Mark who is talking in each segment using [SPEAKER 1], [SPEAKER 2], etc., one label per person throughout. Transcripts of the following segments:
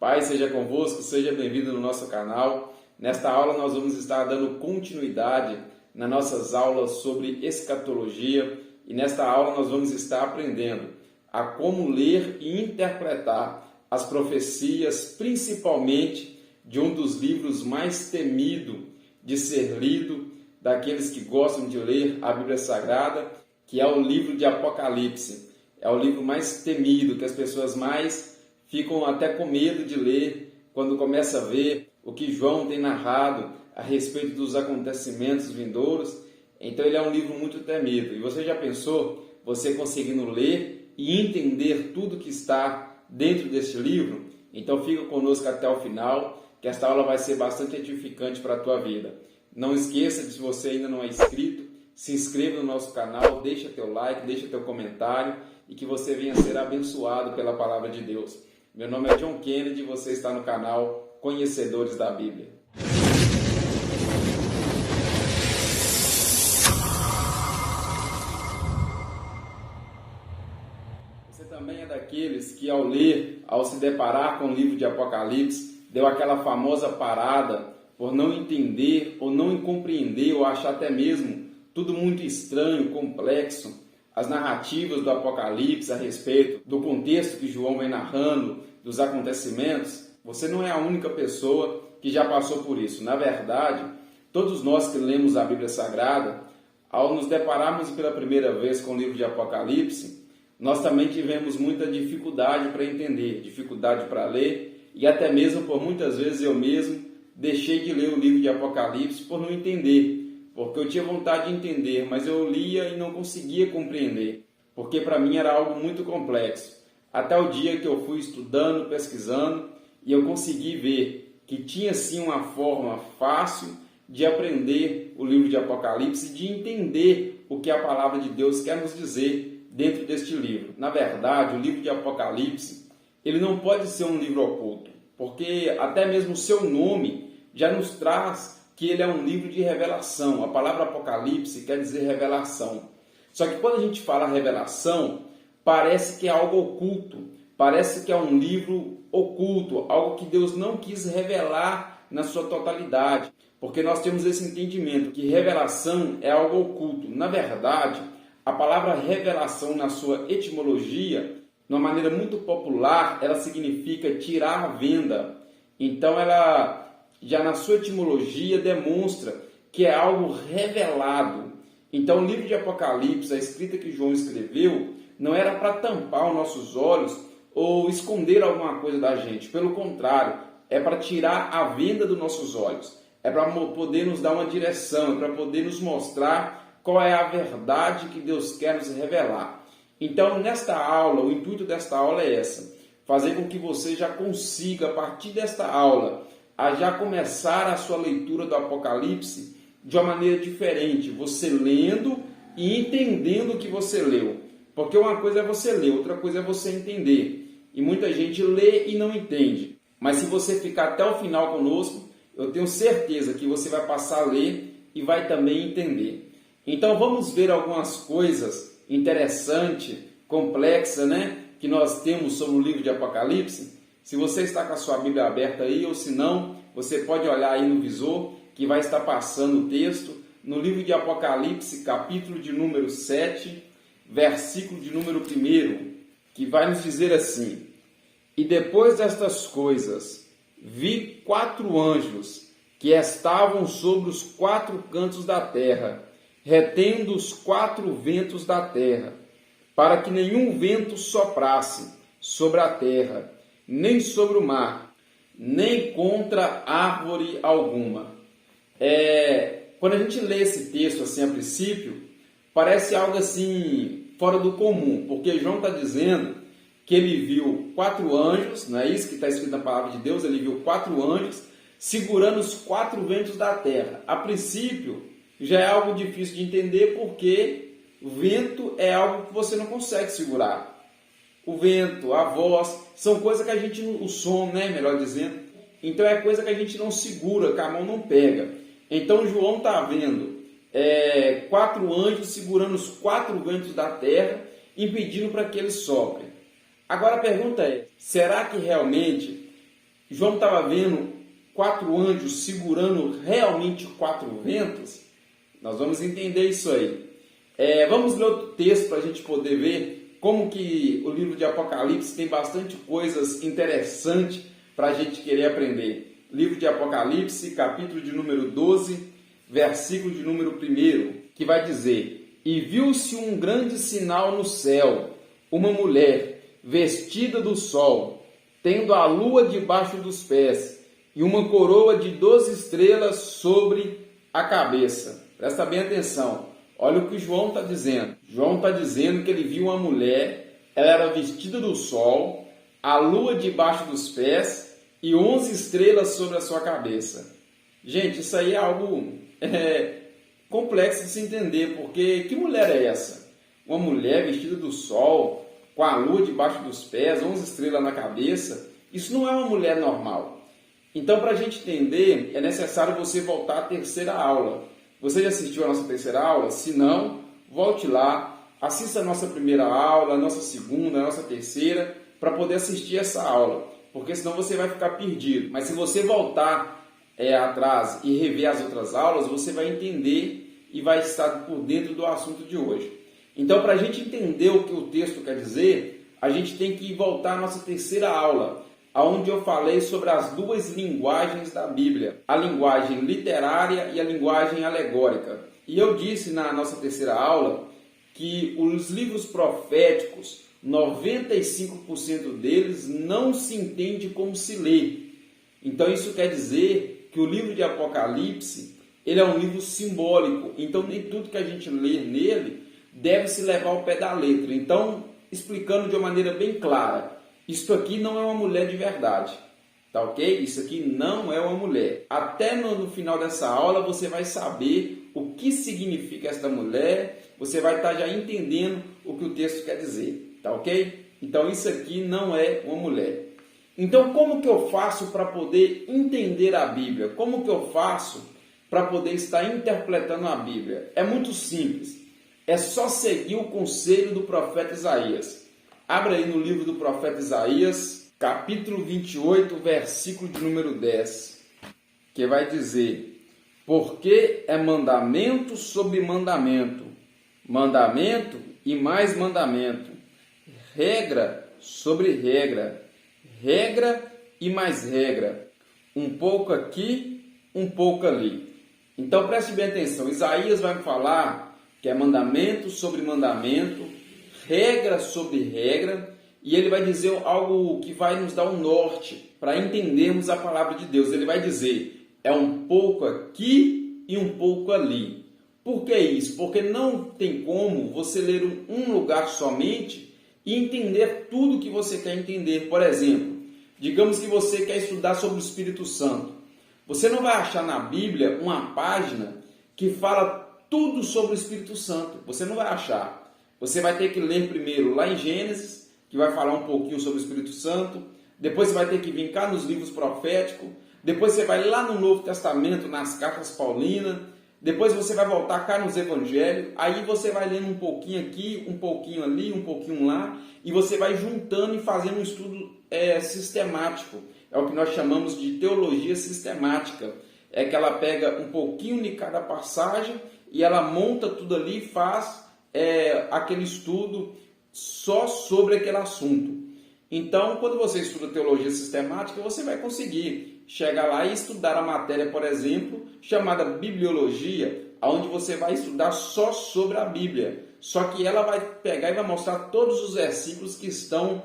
[SPEAKER 1] Pai seja convosco, seja bem-vindo no nosso canal. Nesta aula nós vamos estar dando continuidade nas nossas aulas sobre escatologia e nesta aula nós vamos estar aprendendo a como ler e interpretar as profecias, principalmente de um dos livros mais temidos de ser lido daqueles que gostam de ler a Bíblia Sagrada, que é o livro de Apocalipse. É o livro mais temido, que as pessoas mais ficam até com medo de ler quando começa a ver o que João tem narrado a respeito dos acontecimentos vindouros. Então ele é um livro muito temido. E você já pensou, você conseguindo ler e entender tudo que está dentro deste livro? Então fica conosco até o final, que esta aula vai ser bastante edificante para a tua vida. Não esqueça de, se você ainda não é inscrito, se inscreva no nosso canal, deixa teu like, deixa teu comentário e que você venha ser abençoado pela palavra de Deus. Meu nome é John Kennedy e você está no canal Conhecedores da Bíblia. Você também é daqueles que ao ler, ao se deparar com o livro de Apocalipse, deu aquela famosa parada por não entender ou não compreender ou achar até mesmo tudo muito estranho, complexo, as narrativas do Apocalipse a respeito do contexto que João vem narrando, dos acontecimentos. Você não é a única pessoa que já passou por isso. Na verdade, todos nós que lemos a Bíblia Sagrada, ao nos depararmos pela primeira vez com o livro de Apocalipse, nós também tivemos muita dificuldade para entender, dificuldade para ler, e até mesmo por muitas vezes eu mesmo deixei de ler o livro de Apocalipse por não entender, porque eu tinha vontade de entender, mas eu lia e não conseguia compreender, porque para mim era algo muito complexo. Até o dia que eu fui estudando, pesquisando, e eu consegui ver que tinha sim uma forma fácil de aprender o livro de Apocalipse e de entender o que a palavra de Deus quer nos dizer dentro deste livro. Na verdade, o livro de Apocalipse, ele não pode ser um livro oculto, porque até mesmo o seu nome já nos traz que ele é um livro de revelação. A palavra Apocalipse quer dizer revelação. Só que quando a gente fala revelação, parece que é algo oculto, parece que é um livro oculto, algo que Deus não quis revelar na sua totalidade, porque nós temos esse entendimento que revelação é algo oculto. Na verdade, a palavra revelação na sua etimologia, de uma maneira muito popular, ela significa tirar à venda. Então ela já na sua etimologia demonstra que é algo revelado. Então o livro de Apocalipse, a escrita que João escreveu, não era para tampar os nossos olhos ou esconder alguma coisa da gente. Pelo contrário, é para tirar a venda dos nossos olhos. É para poder nos dar uma direção, é para poder nos mostrar qual é a verdade que Deus quer nos revelar. Então, nesta aula, o intuito desta aula é essa: fazer com que você já consiga, a partir desta aula, a já começar a sua leitura do Apocalipse de uma maneira diferente, você lendo e entendendo o que você leu. Porque uma coisa é você ler, outra coisa é você entender. E muita gente lê e não entende. Mas se você ficar até o final conosco, eu tenho certeza que você vai passar a ler e vai também entender. Então vamos ver algumas coisas interessantes, complexas, que nós temos sobre o livro de Apocalipse. Se você está com a sua Bíblia aberta aí, ou se não, você pode olhar aí no visor, que vai estar passando o texto, no livro de Apocalipse, capítulo de número 7, versículo de número 1, que vai nos dizer assim: E depois destas coisas, vi 4 anjos, que estavam sobre os 4 cantos da terra, retendo os 4 ventos da terra, para que nenhum vento soprasse sobre a terra, nem sobre o mar, nem contra árvore alguma. Quando a gente lê esse texto assim a princípio, parece algo assim fora do comum, porque João está dizendo que ele viu 4 anjos, não é isso que está escrito na palavra de Deus? Ele viu 4 anjos segurando os 4 ventos da terra. A princípio, já é algo difícil de entender, porque o vento é algo que você não consegue segurar. O vento, a voz, são coisas que a gente, o som, melhor dizendo, então é coisa que a gente não segura, que a mão não pega. Então João está vendo 4 anjos segurando os 4 ventos da terra, impedindo para que eles soprem. Agora a pergunta é, será que realmente João estava vendo 4 anjos segurando realmente 4 ventos? Nós vamos entender isso aí. Vamos ler outro texto para a gente poder ver como que o livro de Apocalipse tem bastante coisas interessantes para a gente querer aprender. Livro de Apocalipse, capítulo de número 12, versículo de número 1, que vai dizer: E viu-se um grande sinal no céu, uma mulher vestida do sol, tendo a lua debaixo dos pés, e uma coroa de 12 estrelas sobre a cabeça. Presta bem atenção. Olha o que João está dizendo. João está dizendo que ele viu uma mulher, ela era vestida do sol, a lua debaixo dos pés e 11 estrelas sobre a sua cabeça. Gente, isso aí é algo complexo de se entender, porque que mulher é essa? Uma mulher vestida do sol, com a lua debaixo dos pés, 11 estrelas na cabeça, isso não é uma mulher normal. Então, para a gente entender, é necessário você voltar à terceira aula. Você já assistiu a nossa terceira aula? Se não, volte lá, assista a nossa primeira aula, a nossa segunda, a nossa terceira, para poder assistir essa aula, porque senão você vai ficar perdido. Mas se você voltar atrás e rever as outras aulas, você vai entender e vai estar por dentro do assunto de hoje. Então, para a gente entender o que o texto quer dizer, a gente tem que voltar à nossa terceira aula, onde eu falei sobre as 2 linguagens da Bíblia, a linguagem literária e a linguagem alegórica. E eu disse na nossa terceira aula que os livros proféticos, 95% deles não se entende como se lê. Então isso quer dizer que o livro de Apocalipse, ele é um livro simbólico, então nem tudo que a gente lê nele deve se levar ao pé da letra. Então, explicando de uma maneira bem clara, isto aqui não é uma mulher de verdade, tá ok? Isso aqui não é uma mulher. Até no final dessa aula você vai saber o que significa esta mulher, você vai estar já entendendo o que o texto quer dizer, tá ok? Então isso aqui não é uma mulher. Então como que eu faço para poder entender a Bíblia? Como que eu faço para poder estar interpretando a Bíblia? É muito simples, é só seguir o conselho do profeta Isaías. Abra aí no livro do profeta Isaías, capítulo 28, versículo de número 10, que vai dizer: Porque é mandamento sobre mandamento, mandamento e mais mandamento, regra sobre regra, regra e mais regra, um pouco aqui, um pouco ali. Então preste bem atenção, Isaías vai falar que é mandamento sobre mandamento, regra sobre regra, e ele vai dizer algo que vai nos dar um norte para entendermos a palavra de Deus. Ele vai dizer, é um pouco aqui e um pouco ali. Por que isso? Porque não tem como você ler um lugar somente e entender tudo que você quer entender. Por exemplo, digamos que você quer estudar sobre o Espírito Santo. Você não vai achar na Bíblia uma página que fala tudo sobre o Espírito Santo. Você não vai achar. Você vai ter que ler primeiro lá em Gênesis, que vai falar um pouquinho sobre o Espírito Santo. Depois você vai ter que vir cá nos livros proféticos. Depois você vai lá no Novo Testamento, nas cartas paulinas. Depois você vai voltar cá nos Evangelhos. Aí você vai lendo um pouquinho aqui, um pouquinho ali, um pouquinho lá. E você vai juntando e fazendo um estudo sistemático. É o que nós chamamos de teologia sistemática. É que ela pega um pouquinho de cada passagem e ela monta tudo ali e faz aquele estudo só sobre aquele assunto. Então, quando você estuda teologia sistemática, você vai conseguir chegar lá e estudar a matéria, por exemplo, chamada bibliologia, onde você vai estudar só sobre a Bíblia. Só que ela vai pegar e vai mostrar todos os versículos que estão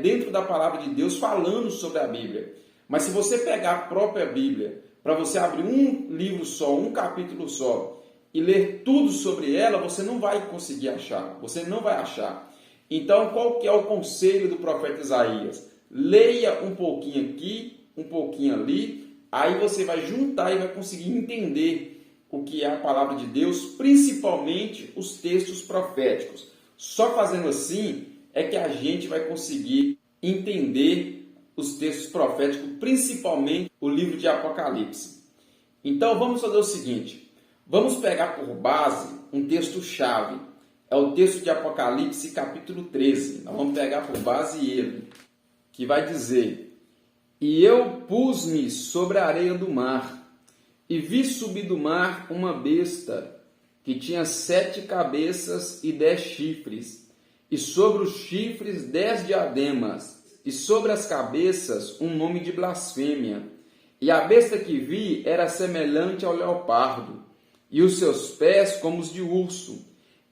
[SPEAKER 1] dentro da palavra de Deus falando sobre a Bíblia. Mas se você pegar a própria Bíblia, para você abrir um livro só, um capítulo só, e ler tudo sobre ela, você não vai conseguir achar. Você não vai achar. Então, qual que é o conselho do profeta Isaías? Leia um pouquinho aqui, um pouquinho ali, aí você vai juntar e vai conseguir entender o que é a palavra de Deus, principalmente os textos proféticos. Só fazendo assim é que a gente vai conseguir entender os textos proféticos, principalmente o livro de Apocalipse. Então, vamos fazer o seguinte. Vamos pegar por base um texto-chave. É o texto de Apocalipse, capítulo 13. Nós vamos pegar por base ele, que vai dizer: E eu pus-me sobre a areia do mar, e vi subir do mar uma besta, que tinha 7 cabeças e 10 chifres, e sobre os chifres 10 diademas, e sobre as cabeças um nome de blasfêmia. E a besta que vi era semelhante ao leopardo, e os seus pés como os de urso,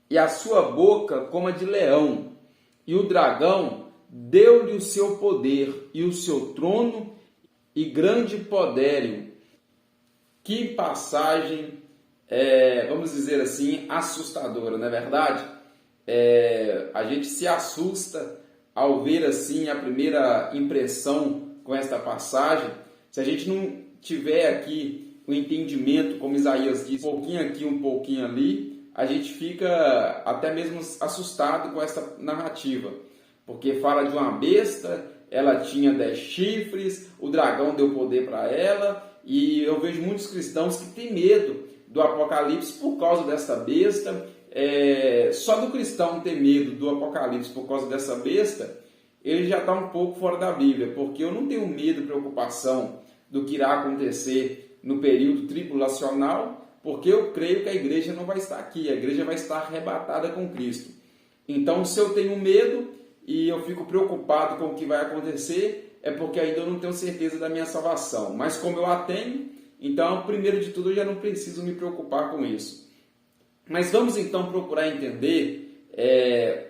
[SPEAKER 1] e a sua boca como a de leão. E o dragão deu-lhe o seu poder, e o seu trono, e grande poderio. Que passagem, vamos dizer assim, assustadora, não é verdade? A gente se assusta ao ver assim a primeira impressão com esta passagem. Se a gente não tiver aqui o entendimento, como Isaías diz, um pouquinho aqui, um pouquinho ali, a gente fica até mesmo assustado com essa narrativa, porque fala de uma besta, ela tinha 10 chifres, o dragão deu poder para ela, e eu vejo muitos cristãos que têm medo do Apocalipse por causa dessa besta. Só do cristão ter medo do Apocalipse por causa dessa besta, ele já está um pouco fora da Bíblia, porque eu não tenho medo, preocupação do que irá acontecer no período tribulacional, porque eu creio que a igreja não vai estar aqui, a igreja vai estar arrebatada com Cristo. Então, se eu tenho medo e eu fico preocupado com o que vai acontecer, é porque ainda eu não tenho certeza da minha salvação. Mas como eu a tenho, então, primeiro de tudo, eu já não preciso me preocupar com isso. Mas vamos então procurar entender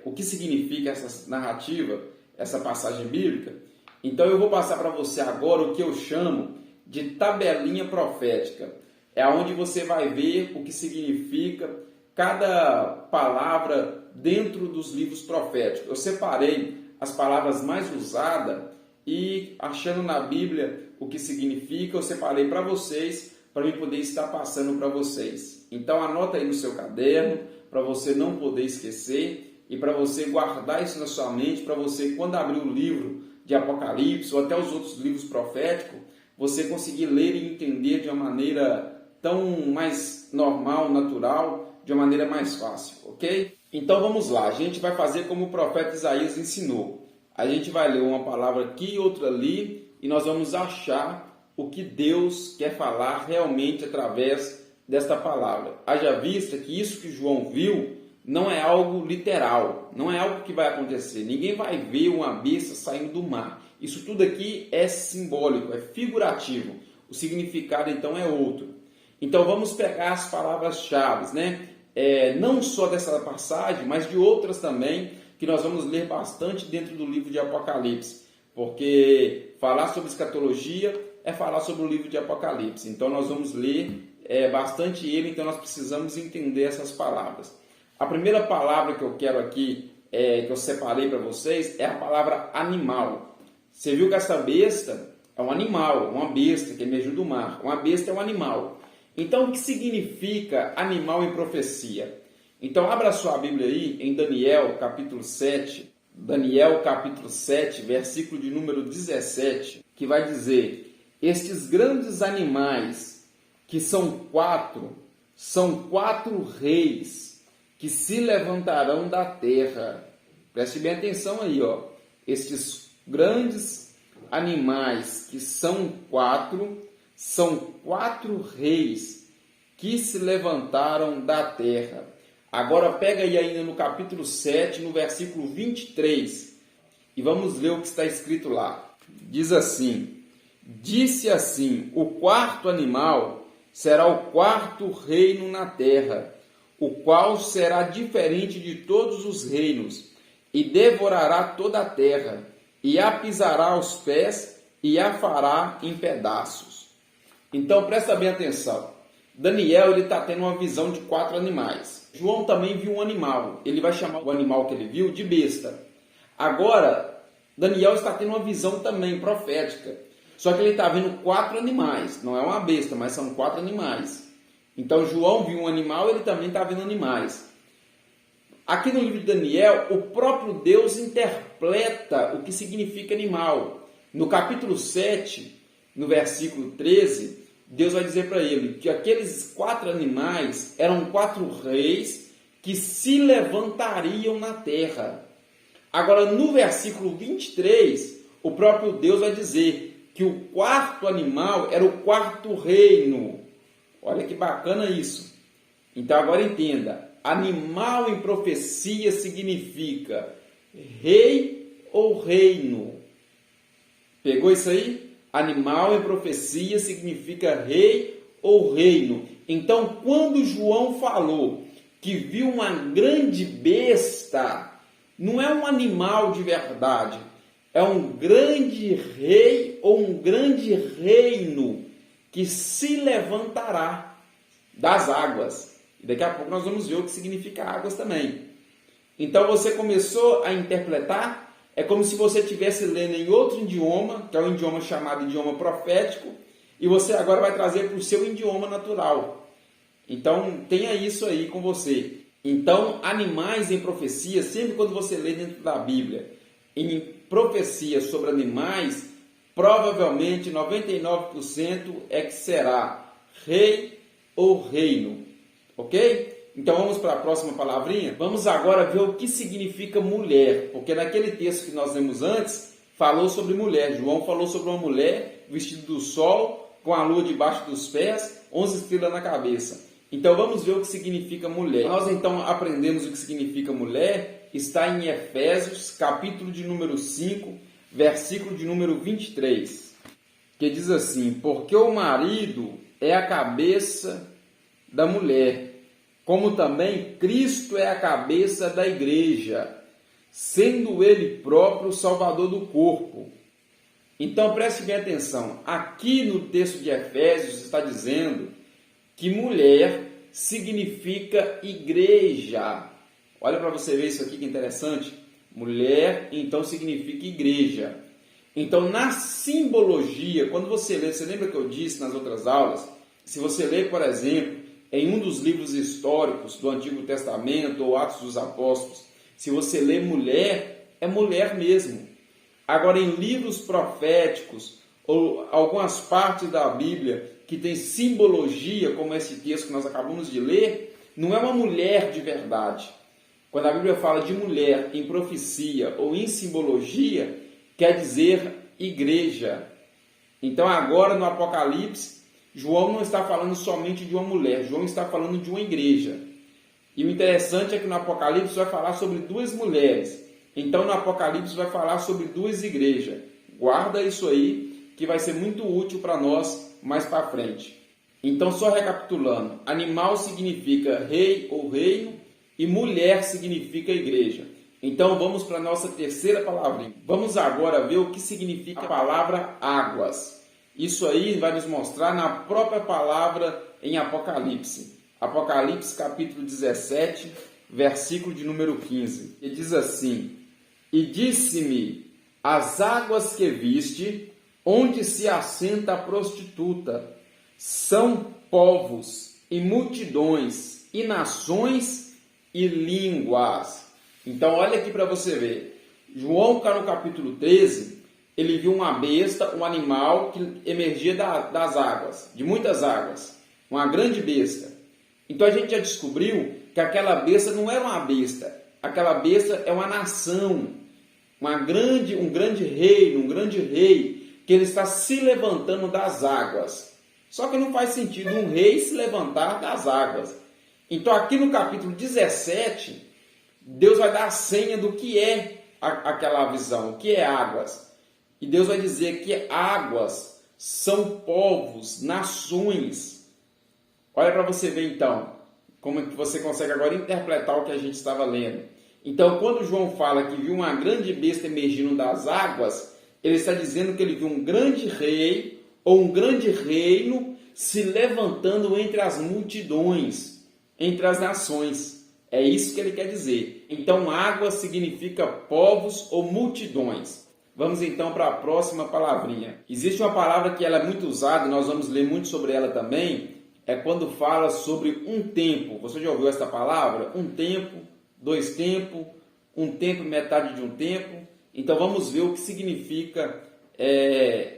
[SPEAKER 1] o que significa essa narrativa, essa passagem bíblica. Então eu vou passar para você agora o que eu chamo de tabelinha profética. É onde você vai ver o que significa cada palavra dentro dos livros proféticos. Eu separei as palavras mais usadas e, achando na Bíblia o que significa, eu separei para vocês, para eu poder estar passando para vocês. Então anota aí no seu caderno, para você não poder esquecer e para você guardar isso na sua mente, para você, quando abrir o livro de Apocalipse ou até os outros livros proféticos, você conseguir ler e entender de uma maneira tão mais normal, natural, de uma maneira mais fácil, ok? Então vamos lá, a gente vai fazer como o profeta Isaías ensinou. A gente vai ler uma palavra aqui e outra ali e nós vamos achar o que Deus quer falar realmente através desta palavra. Haja vista que isso que João viu não é algo literal, não é algo que vai acontecer. Ninguém vai ver uma besta saindo do mar. Isso tudo aqui é simbólico, é figurativo. O significado então é outro. Então vamos pegar as palavras-chave, né? Não só dessa passagem, mas de outras também, que nós vamos ler bastante dentro do livro de Apocalipse. Porque falar sobre escatologia é falar sobre o livro de Apocalipse. Então nós vamos ler bastante ele, então nós precisamos entender essas palavras. A primeira palavra que eu quero aqui, que eu separei para vocês, é a palavra animal. Você viu que essa besta é um animal, uma besta que emergiu do mar. Uma besta é um animal. Então, o que significa animal em profecia? Então, abra sua Bíblia aí em Daniel, capítulo 7. Daniel, capítulo 7, versículo de número 17, que vai dizer: estes grandes animais, que são quatro reis, que se levantarão da terra. Preste bem atenção aí, ó. Estes grandes animais, que são quatro reis que se levantaram da terra. Agora pega aí ainda no capítulo 7, no versículo 23, e vamos ler o que está escrito lá. Diz assim: disse assim, o quarto animal será o quarto reino na terra, o qual será diferente de todos os reinos, e devorará toda a terra, e a pisará aos pés, e a fará em pedaços. Então presta bem atenção. Daniel está tendo uma visão de 4 animais. João também viu um animal. Ele vai chamar o animal que ele viu de besta. Agora, Daniel está tendo uma visão também profética. Só que ele está vendo 4 animais. Não é uma besta, mas são 4 animais. Então João viu um animal, ele também está vendo animais. Aqui no livro de Daniel, o próprio Deus interpreta o que significa animal. No capítulo 7, no versículo 13, Deus vai dizer para ele que aqueles 4 animais eram 4 reis que se levantariam na terra. Agora, no versículo 23, o próprio Deus vai dizer que o quarto animal era o quarto reino. Olha que bacana isso. Então agora entenda, animal em profecia significa rei ou reino. Pegou isso aí? Animal em profecia significa rei ou reino. Então quando João falou que viu uma grande besta, não é um animal de verdade, é um grande rei ou um grande reino que se levantará das águas. E daqui a pouco nós vamos ver o que significa águas também. Então você começou a interpretar, é como se você estivesse lendo em outro idioma, que é um idioma chamado idioma profético, e você agora vai trazer para o seu idioma natural. Então tenha isso aí com você. Então, animais em profecia, sempre quando você lê dentro da Bíblia, em profecia sobre animais, provavelmente 99% é que será rei ou reino. Ok? Então vamos para a próxima palavrinha? Vamos agora ver o que significa mulher, porque naquele texto que nós lemos antes, falou sobre mulher. João falou sobre uma mulher vestida do sol, com a lua debaixo dos pés, 11 estrelas na cabeça. Então vamos ver o que significa mulher. Nós então aprendemos o que significa mulher, está em Efésios, capítulo de número 5, versículo de número 23, que diz assim: porque o marido é a cabeça da mulher, como também Cristo é a cabeça da igreja, sendo ele próprio o salvador do corpo. Então preste bem atenção, aqui no texto de Efésios está dizendo que mulher significa igreja. Olha para você ver isso aqui que interessante. Mulher, então, significa igreja. Então, na simbologia, quando você lê, você lembra que eu disse nas outras aulas? Se você lê, por exemplo, em um dos livros históricos do Antigo Testamento ou Atos dos Apóstolos, se você lê mulher, é mulher mesmo. Agora, em livros proféticos ou algumas partes da Bíblia que tem simbologia, como esse texto que nós acabamos de ler, não é uma mulher de verdade. Quando a Bíblia fala de mulher em profecia ou em simbologia, quer dizer igreja. Então agora no Apocalipse, João não está falando somente de uma mulher, João está falando de uma igreja. E o interessante é que no Apocalipse vai falar sobre duas mulheres. Então no Apocalipse vai falar sobre duas igrejas. Guarda isso aí, que vai ser muito útil para nós mais para frente. Então, só recapitulando, animal significa rei ou reino e mulher significa igreja. Então, vamos para a nossa terceira palavrinha. Vamos agora ver o que significa a palavra águas. Isso aí vai nos mostrar na própria palavra em Apocalipse. Apocalipse capítulo 17, versículo de número 15. E diz assim: e disse-me, as águas que viste, onde se assenta a prostituta, são povos e multidões e nações e línguas. Então olha aqui para você ver. João, no capítulo 13, ele viu uma besta, um animal que emergia das águas, de muitas águas, uma grande besta. Então a gente já descobriu que aquela besta não era uma besta, aquela besta é uma nação, um grande reino, um grande rei, que ele está se levantando das águas. Só que não faz sentido um rei se levantar das águas. Então aqui no capítulo 17, Deus vai dar a senha do que é aquela visão, o que é águas. E Deus vai dizer que águas são povos, nações. Olha para você ver então, como é que você consegue agora interpretar o que a gente estava lendo. Então quando João fala que viu uma grande besta emergindo das águas, ele está dizendo que ele viu um grande rei ou um grande reino se levantando entre as multidões, entre as nações. É isso que ele quer dizer. Então, água significa povos ou multidões. Vamos então para a próxima palavrinha. Existe uma palavra que ela é muito usada, nós vamos ler muito sobre ela também, é quando fala sobre um tempo. Você já ouviu essa palavra? Um tempo, dois tempos, um tempo, metade de um tempo. Então vamos ver o que significa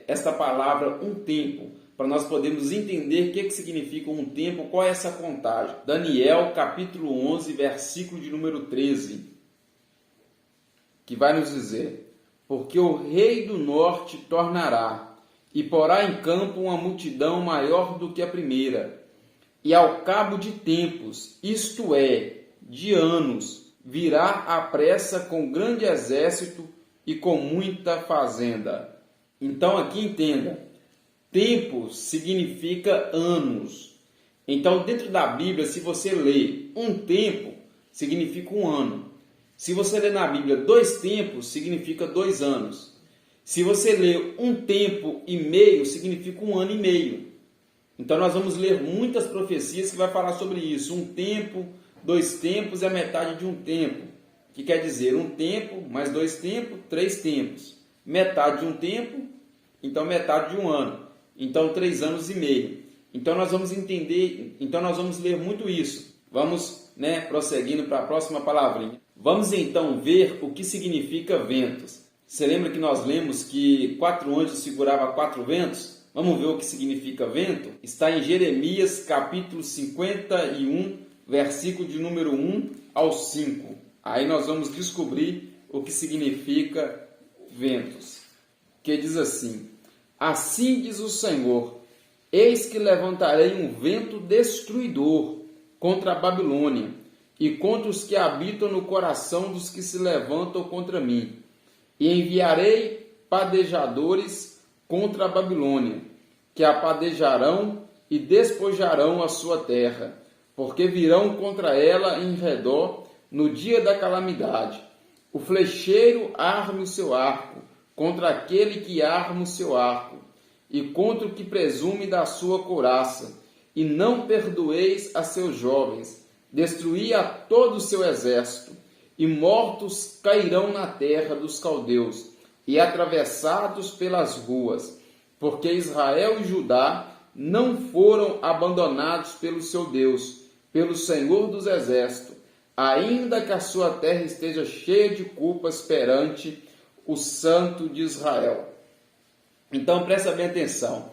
[SPEAKER 1] esta palavra um tempo, para nós podermos entender o que significa um tempo, qual é essa contagem. Daniel capítulo 11, versículo de número 13, que vai nos dizer: porque o rei do norte tornará e porá em campo uma multidão maior do que a primeira. E ao cabo de tempos, isto é, de anos, virá à pressa com grande exército e com muita fazenda. Então aqui entenda, tempo significa anos. Então dentro da Bíblia, se você lê um tempo, significa um ano. Se você lê na Bíblia 2 tempos, significa 2 anos. Se você lê 1 tempo e meio, significa 1 ano e meio. Então nós vamos ler muitas profecias que vai falar sobre isso. 1 tempo, 2 tempos é metade de 1 tempo. Que quer dizer 1 tempo mais 2 tempos, 3 tempos. Metade de 1 tempo, então metade de 1 ano. Então 3 anos e meio. Então nós vamos entender, então nós vamos ler muito isso. Vamos, prosseguindo para a próxima palavrinha. Vamos então ver o que significa ventos. Você lembra que nós lemos que 4 anjos seguravam 4 ventos? Vamos ver o que significa vento? Está em Jeremias capítulo 51, versículo de número 1 ao 5. Aí nós vamos descobrir o que significa ventos. Que diz assim: assim diz o Senhor, eis que levantarei um vento destruidor contra a Babilônia e contra os que habitam no coração dos que se levantam contra mim. E enviarei padejadores contra a Babilônia, que a padejarão e despojarão a sua terra, porque virão contra ela em redor no dia da calamidade. O flecheiro arme o seu arco contra aquele que arma o seu arco, e contra o que presume da sua couraça, e não perdoeis a seus jovens, destruí a todo o seu exército, e mortos cairão na terra dos caldeus, e atravessados pelas ruas, porque Israel e Judá não foram abandonados pelo seu Deus, pelo Senhor dos exércitos, ainda que a sua terra esteja cheia de culpas perante o Santo de Israel. Então presta bem atenção.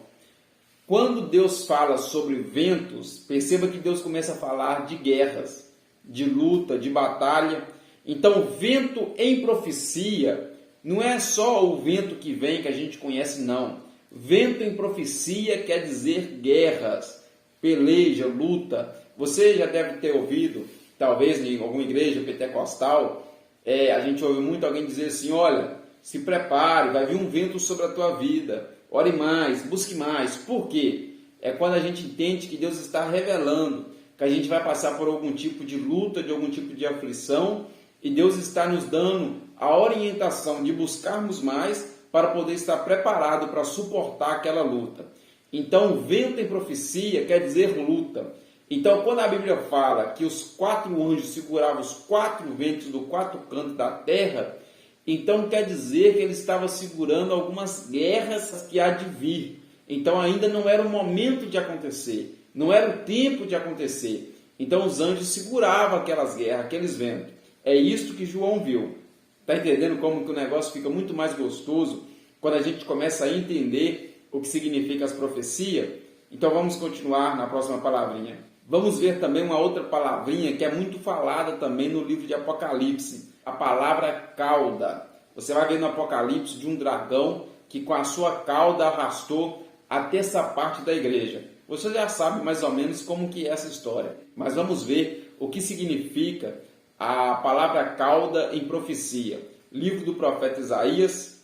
[SPEAKER 1] Quando Deus fala sobre ventos, perceba que Deus começa a falar de guerras, de luta, de batalha. Então, vento em profecia não é só o vento que vem que a gente conhece, não. Vento em profecia quer dizer guerras, peleja, luta. Você já deve ter ouvido, talvez em alguma igreja pentecostal, a gente ouve muito alguém dizer assim: olha, se prepare, vai vir um vento sobre a tua vida. Ore mais, busque mais. Por quê? É quando a gente entende que Deus está revelando que a gente vai passar por algum tipo de luta, de algum tipo de aflição, e Deus está nos dando a orientação de buscarmos mais para poder estar preparado para suportar aquela luta. Então, vento em profecia quer dizer luta. Então, quando a Bíblia fala que os 4 anjos seguravam os 4 ventos do 4 cantos da terra, então quer dizer que ele estava segurando algumas guerras que há de vir. Então ainda não era o momento de acontecer, não era o tempo de acontecer. Então os anjos seguravam aquelas guerras, aqueles ventos. É isto que João viu. Está entendendo como que o negócio fica muito mais gostoso quando a gente começa a entender o que significa as profecias? Então vamos continuar na próxima palavrinha. Vamos ver também uma outra palavrinha que é muito falada também no livro de Apocalipse. A palavra cauda. Você vai ver no Apocalipse de um dragão que com a sua cauda arrastou até essa parte da igreja. Você já sabe mais ou menos como que é essa história. Mas vamos ver o que significa a palavra cauda em profecia. Livro do profeta Isaías,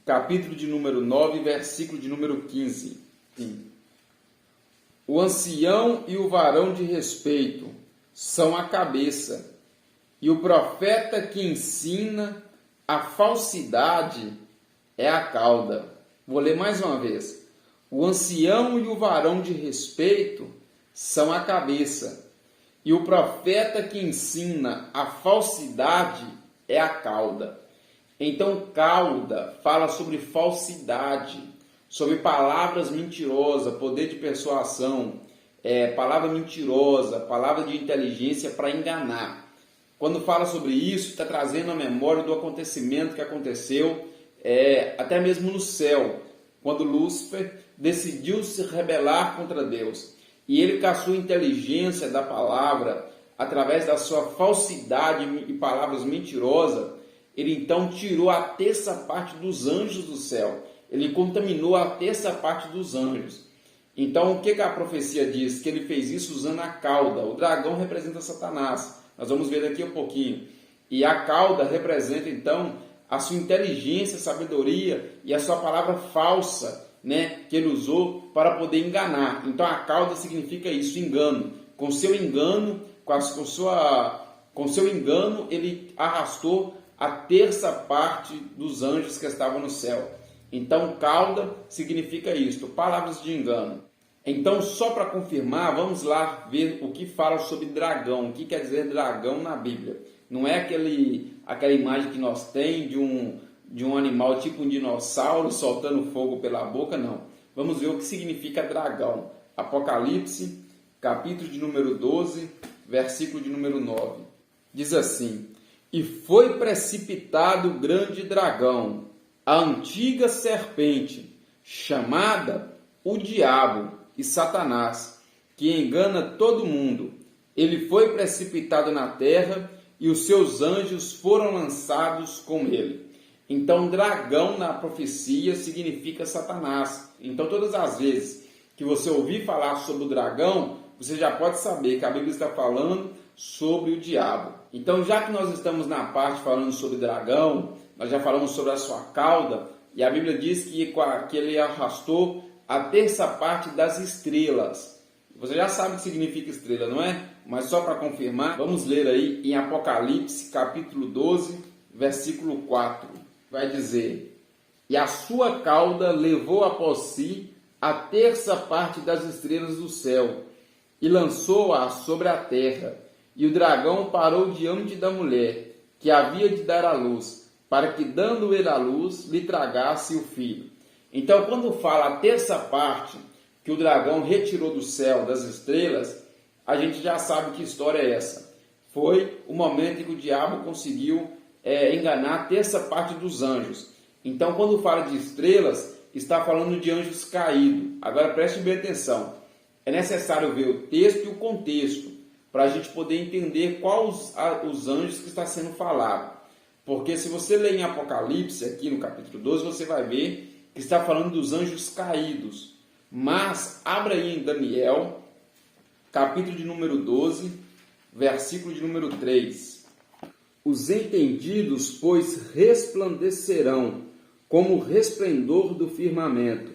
[SPEAKER 1] capítulo de número 9, versículo de número 15. Sim. O ancião e o varão de respeito são a cabeça, e o profeta que ensina a falsidade é a cauda. Vou ler mais uma vez. O ancião e o varão de respeito são a cabeça, e o profeta que ensina a falsidade é a cauda. Então, cauda fala sobre falsidade, sobre palavras mentirosas, poder de persuasão, palavra mentirosa, palavra de inteligência para enganar. Quando fala sobre isso, está trazendo a memória do acontecimento que aconteceu até mesmo no céu, quando Lúcifer decidiu se rebelar contra Deus. E ele, com a sua inteligência da palavra, através da sua falsidade e palavras mentirosas, ele então tirou a terça parte dos anjos do céu. ele contaminou a terça parte dos anjos. Então, o que a profecia diz? Que ele fez isso usando a cauda. O dragão representa Satanás. Nós vamos ver daqui a pouquinho. E a cauda representa, então, a sua inteligência, sabedoria e a sua palavra falsa, né, que ele usou para poder enganar. Então, a cauda significa isso, engano. Com seu engano, com seu engano, ele arrastou a terça parte dos anjos que estavam no céu. Então, cauda significa isto, palavras de engano. Então, só para confirmar, vamos lá ver o que fala sobre dragão. O que quer dizer dragão na Bíblia? Não é aquela imagem que nós temos de um animal tipo um dinossauro soltando fogo pela boca, não. Vamos ver o que significa dragão. Apocalipse, capítulo de número 12, versículo de número 9. Diz assim: E foi precipitado o grande dragão, a antiga serpente, chamada o diabo e Satanás, que engana todo mundo. Ele foi precipitado na terra e os seus anjos foram lançados com ele. Então, dragão na profecia significa Satanás. Então, todas as vezes que você ouvir falar sobre o dragão, você já pode saber que a Bíblia está falando sobre o diabo. Então, já que nós estamos na parte falando sobre dragão, nós já falamos sobre a sua cauda, e a Bíblia diz que ele arrastou a terça parte das estrelas. Você já sabe o que significa estrela, não é? Mas só para confirmar, vamos ler aí em Apocalipse, capítulo 12, versículo 4. Vai dizer: E a sua cauda levou após si a terça parte das estrelas do céu, e lançou-a sobre a terra. E o dragão parou diante da mulher, que havia de dar à luz, para que, dando ele à luz, lhe tragasse o filho. Então, quando fala a terça parte que o dragão retirou do céu das estrelas, a gente já sabe que história é essa. Foi o momento em que o diabo conseguiu enganar a terça parte dos anjos. Então, quando fala de estrelas, está falando de anjos caídos. Agora, preste bem atenção. É necessário ver o texto e o contexto para a gente poder entender quais os anjos que está sendo falado. Porque se você ler em Apocalipse, aqui no capítulo 12, você vai ver que está falando dos anjos caídos. Mas, abra aí em Daniel, capítulo de número 12, versículo de número 3. Os entendidos, pois, resplandecerão como o resplendor do firmamento,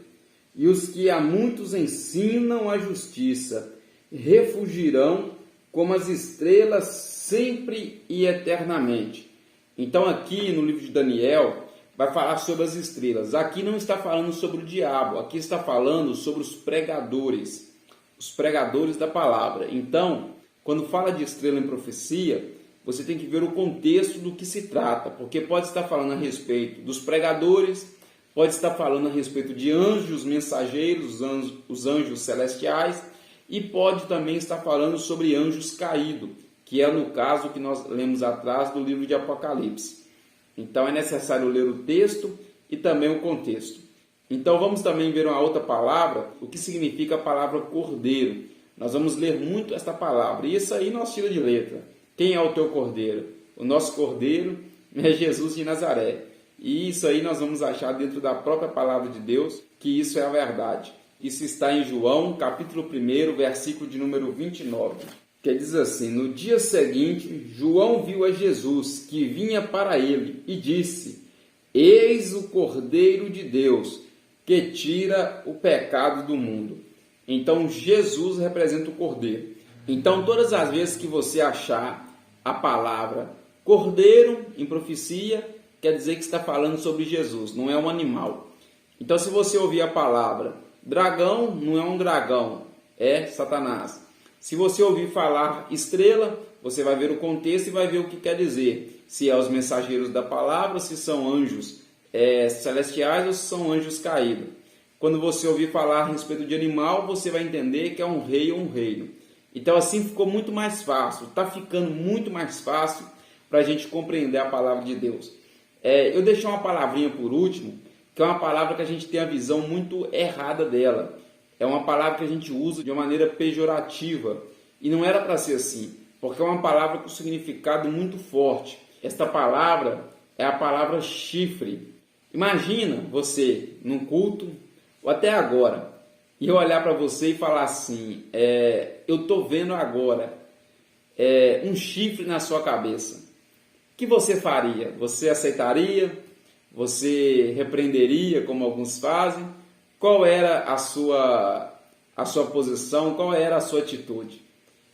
[SPEAKER 1] e os que a muitos ensinam a justiça refugirão como as estrelas sempre e eternamente. Então aqui no livro de Daniel vai falar sobre as estrelas. Aqui não está falando sobre o diabo, aqui está falando sobre os pregadores da palavra. Então, quando fala de estrela em profecia, você tem que ver o contexto do que se trata, porque pode estar falando a respeito dos pregadores, pode estar falando a respeito de anjos mensageiros, os anjos celestiais, e pode também estar falando sobre anjos caídos, que é no caso que nós lemos atrás do livro de Apocalipse. Então é necessário ler o texto e também o contexto. Então vamos também ver uma outra palavra, o que significa a palavra cordeiro. Nós vamos ler muito esta palavra, e isso aí nós tira de letra. Quem é o teu cordeiro? O nosso cordeiro é Jesus de Nazaré. E isso aí nós vamos achar dentro da própria palavra de Deus, que isso é a verdade. Isso está em João, capítulo 1, versículo de número 29. Que diz assim: No dia seguinte, João viu a Jesus, que vinha para ele, e disse: Eis o Cordeiro de Deus, que tira o pecado do mundo. Então, Jesus representa o Cordeiro. Então, todas as vezes que você achar a palavra Cordeiro em profecia, quer dizer que está falando sobre Jesus, não é um animal. Então, se você ouvir a palavra dragão, não é um dragão, é Satanás. Se você ouvir falar estrela, você vai ver o contexto e vai ver o que quer dizer. Se é os mensageiros da palavra, se são anjos celestiais ou se são anjos caídos. Quando você ouvir falar a respeito de animal, você vai entender que é um rei ou um reino. Então assim ficou muito mais fácil, está ficando muito mais fácil para a gente compreender a palavra de Deus. Eu deixei uma palavrinha por último, que é uma palavra que a gente tem a visão muito errada dela. É uma palavra que a gente usa de uma maneira pejorativa. E não era para ser assim, porque é uma palavra com significado muito forte. Esta palavra é a palavra chifre. Imagina você num culto, ou até agora, e eu olhar para você e falar assim, eu estou vendo agora um chifre na sua cabeça. O que você faria? Você aceitaria? Você repreenderia, como alguns fazem? Qual era a sua posição? Qual era a sua atitude?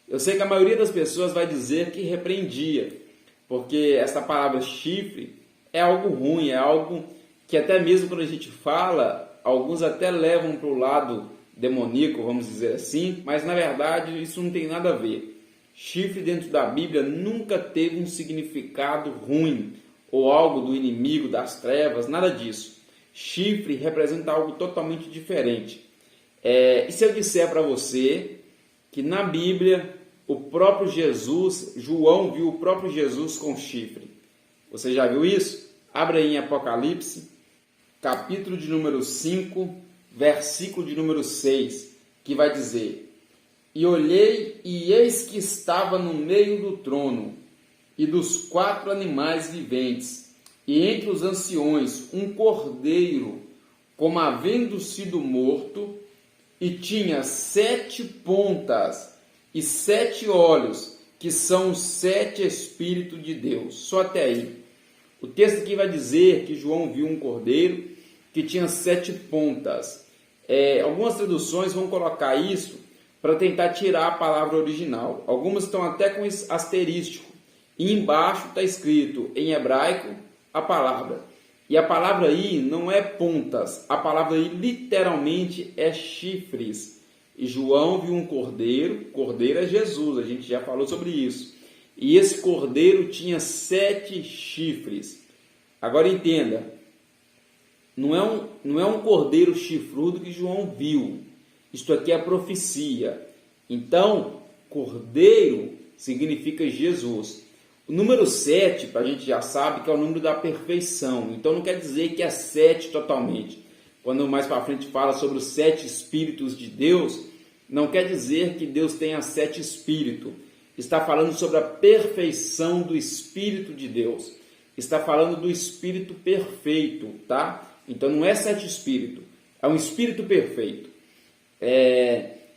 [SPEAKER 1] Eu sei que a maioria das pessoas vai dizer que repreendia, porque essa palavra chifre é algo ruim, é algo que até mesmo quando a gente fala, alguns até levam para o lado demoníaco, vamos dizer assim, mas na verdade isso não tem nada a ver. Chifre dentro da Bíblia nunca teve um significado ruim ou algo do inimigo, das trevas, nada disso. Chifre representa algo totalmente diferente. E se eu disser para você que na Bíblia o próprio Jesus, João viu o próprio Jesus com chifre. Você já viu isso? Abra aí em Apocalipse, capítulo de número 5, versículo de número 6, que vai dizer: E olhei, e eis que estava no meio do trono, e dos 4 animais viventes, e entre os anciões um cordeiro, como havendo sido morto, e tinha 7 pontas e 7 olhos, que são os 7 Espíritos de Deus. Só até aí. O texto aqui vai dizer que João viu um cordeiro que tinha 7 pontas. Algumas traduções vão colocar isso para tentar tirar a palavra original. Algumas estão até com asterístico. E embaixo está escrito em hebraico a palavra. E a palavra aí não é pontas. A palavra aí literalmente é chifres. E João viu um cordeiro. Cordeiro é Jesus, a gente já falou sobre isso. E esse cordeiro tinha 7 chifres. Agora entenda, não é um cordeiro chifrudo que João viu. Isto aqui é profecia. Então, cordeiro significa Jesus. O número 7, a gente já sabe que é o número da perfeição. Então não quer dizer que é 7 totalmente. Quando mais para frente fala sobre os 7 Espíritos de Deus, não quer dizer que Deus tenha 7 Espíritos. Está falando sobre a perfeição do Espírito de Deus. Está falando do Espírito perfeito, tá? Então não é 7 Espíritos, é um Espírito perfeito.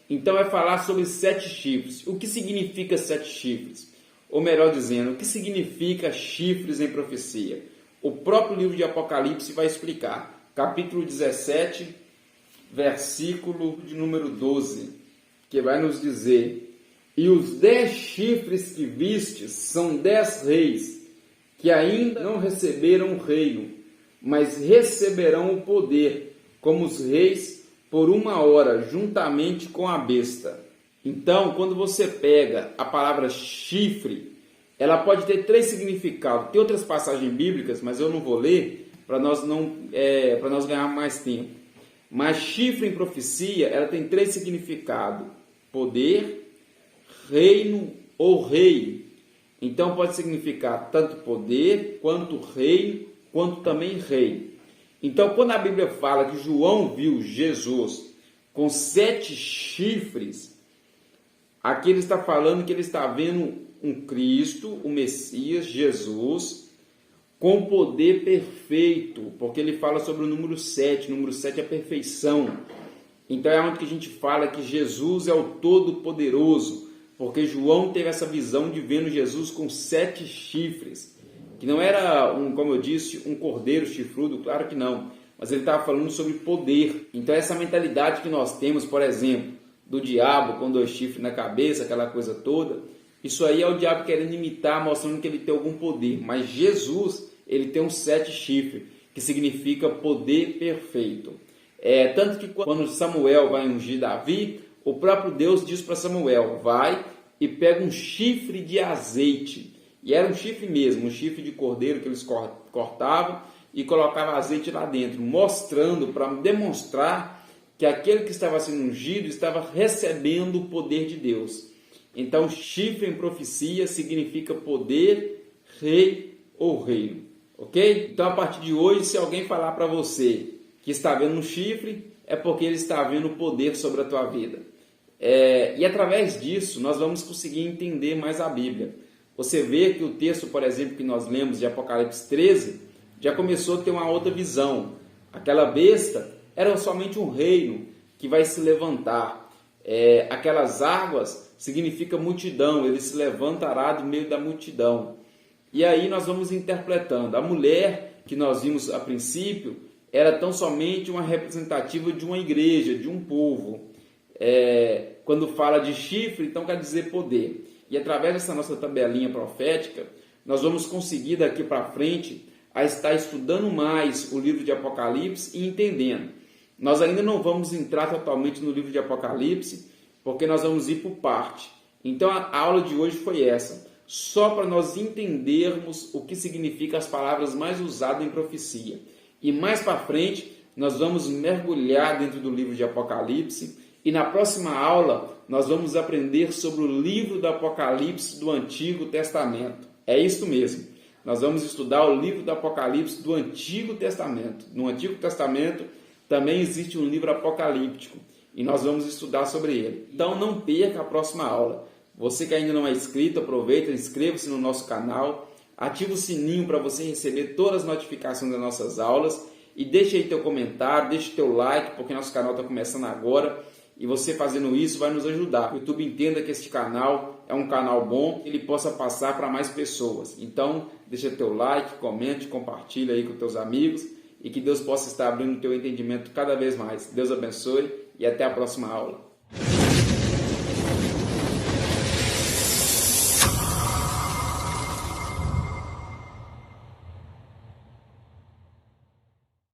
[SPEAKER 1] Então é falar sobre 7 chifres. O que significa 7 chifres? Ou melhor dizendo, o que significa chifres em profecia? O próprio livro de Apocalipse vai explicar. Capítulo 17, versículo de número 12, que vai nos dizer: E os 10 chifres que vistes são 10 reis, que ainda não receberam o reino, mas receberão o poder, como os reis, por 1 hora, juntamente com a besta. Então, quando você pega a palavra chifre, ela pode ter 3 significados. Tem outras passagens bíblicas, mas eu não vou ler para nós ganharmos mais tempo. Mas chifre em profecia, ela tem 3 significados: poder, reino ou rei. Então pode significar tanto poder, quanto reino, quanto também rei. Então quando a Bíblia fala que João viu Jesus com 7 chifres, aqui ele está falando que ele está vendo um Cristo, o Messias, Jesus, com poder perfeito, porque ele fala sobre o número 7, o número 7 é a perfeição. Então é onde que a gente fala que Jesus é o Todo-Poderoso, porque João teve essa visão de vendo Jesus com 7 chifres, que não era, como eu disse, um cordeiro chifrudo, claro que não, mas ele estava falando sobre poder. Então essa mentalidade que nós temos, por exemplo, do diabo com 2 chifres na cabeça, aquela coisa toda, isso aí é o diabo querendo imitar, mostrando que ele tem algum poder, mas Jesus, ele tem um 7 chifres, que significa poder perfeito. Tanto que quando Samuel vai ungir Davi, o próprio Deus diz para Samuel: vai e pega um chifre de azeite. E era um chifre mesmo, um chifre de cordeiro que eles cortavam e colocavam azeite lá dentro, mostrando, para demonstrar que aquele que estava sendo ungido estava recebendo o poder de Deus. Então, chifre em profecia significa poder, rei ou reino. Ok? Então, a partir de hoje, se alguém falar para você que está vendo um chifre, é porque ele está vendo o poder sobre a tua vida. E através disso, nós vamos conseguir entender mais a Bíblia. Você vê que o texto, por exemplo, que nós lemos de Apocalipse 13, já começou a ter uma outra visão. Aquela besta era somente um reino que vai se levantar. Aquelas águas significa multidão, ele se levantará do meio da multidão. E aí nós vamos interpretando. A mulher que nós vimos a princípio era tão somente uma representativa de uma igreja, de um povo. Quando fala de chifre, então quer dizer poder. E através dessa nossa tabelinha profética, nós vamos conseguir daqui para frente a estar estudando mais o livro de Apocalipse e entendendo. Nós ainda não vamos entrar totalmente no livro de Apocalipse, porque nós vamos ir por parte. Então a aula de hoje foi essa, só para nós entendermos o que significa as palavras mais usadas em profecia. E mais para frente, nós vamos mergulhar dentro do livro de Apocalipse, e na próxima aula nós vamos aprender sobre o livro do Apocalipse do Antigo Testamento. É isso mesmo. Nós vamos estudar o livro do Apocalipse do Antigo Testamento. No Antigo Testamento também existe um livro apocalíptico e nós vamos estudar sobre ele. Então não perca a próxima aula. Você que ainda não é inscrito, aproveita, inscreva-se no nosso canal, ative o sininho para você receber todas as notificações das nossas aulas e deixe aí teu comentário, deixe teu like, porque nosso canal está começando agora e você fazendo isso vai nos ajudar. O YouTube entenda que este canal é um canal bom, ele possa passar para mais pessoas. Então, deixa teu like, comente, compartilha aí com teus amigos e que Deus possa estar abrindo o teu entendimento cada vez mais. Deus abençoe e até a próxima aula.